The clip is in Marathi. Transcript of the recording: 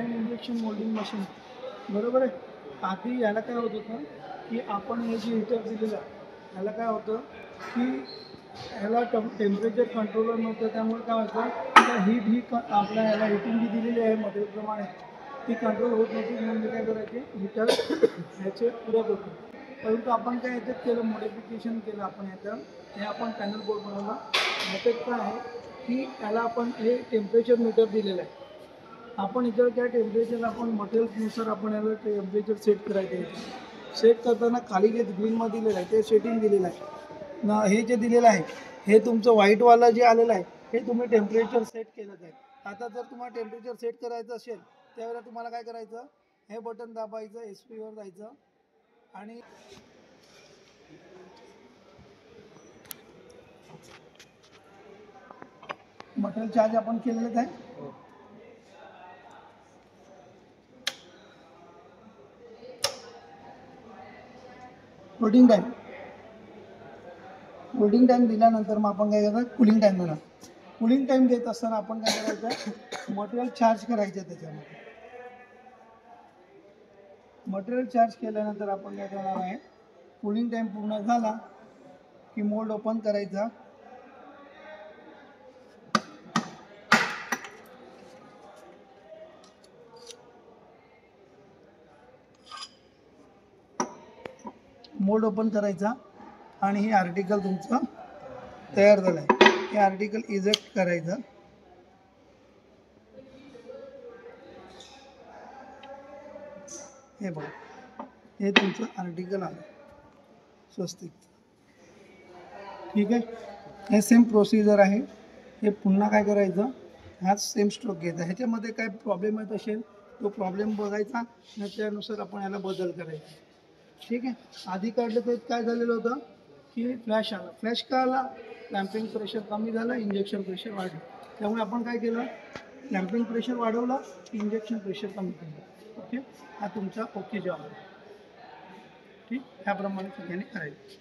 इनलाइन इंजेक्शन मोल्डिंग मशीन बरोबर आहे. आधी याला काय होत होतं की आपण हे जे हीटर दिलेलं आहे याला काय होतं की ह्याला टेम्परेचर कंट्रोलर नव्हतं, त्यामुळे काय व्हायचं हीट ही आपल्या ह्याला हिटिंग जी दिलेली आहे मॉडेलप्रमाणे ती कंट्रोल होत नव्हती, म्हणून मी काय करायचे हीटर ह्याचे उडत होते. परंतु आपण काय याच्यात केलं मॉडिफिकेशन केलं आपण याचं, हे आपण पॅनल बोर्ड बनवला. याच्यात काय आहे की त्याला आपण हे टेम्परेचर मीटर दिलेलं आहे. आपण इतर काय टेम्परेचर आपण मटेरियलनुसार आपण याला टेम्परेचर सेट करायचं आहे. सेट करताना खाली जे ग्रीनमध्ये दिलेलं आहे ते सेटिंग दिलेलं आहे ना. हे जे दिलेलं आहे हे तुमचं व्हाईटवाला जे आलेलं आहे हे तुम्ही टेम्परेचर सेट केलं आहे. आता जर तुम्हाला टेम्परेचर सेट करायचं असेल त्यावेळेला तुम्हाला काय करायचं, हे बटन दाबायचं, SP वर जायचं आणि मटेरियल चार्ज आपण केलेलंच आहे. लोडिंग टाईम दिल्यानंतर मग आपण काय करायचं कूलिंग टाईम देणार. कूलिंग टाईम देत असताना आपण काय करायचं मटेरियल चार्ज करायचं. त्याच्यामध्ये मटेरियल चार्ज केल्यानंतर आपण काय करणार आहे कूलिंग टाईम पूर्ण झाला की मोल्ड ओपन करायचा. मोल्ड ओपन करायचा आणि हे आर्टिकल तुमचं तयार झालं आहे. हे आर्टिकल इजेक्ट करायचं. हे बघा हे तुमचं आर्टिकल आलं स्वस्तिक. ठीक आहे, हे सेम प्रोसिजर आहे. हे पुन्हा काय करायचं हाच सेम स्ट्रोक घ्यायचा. ह्याच्यामध्ये काय प्रॉब्लेम येत असेल तो प्रॉब्लेम बघायचा आणि त्यानुसार आपण याला बदल करायचा. ठीक आहे, आधी काढलं तर काय झालेलं होतं की फ्लॅश आला. फ्लॅश का आला, लॅम्पिंग प्रेशर कमी झालं, इंजेक्शन प्रेशर वाढलं. त्यामुळे आपण काय केलं लॅम्पिंग प्रेशर वाढवलं, इंजेक्शन प्रेशर कमी केलं. ओके, हा तुमचा ओके जॉब आहे. ठीक, ह्याप्रमाणे सगळ्यांनी करायचं.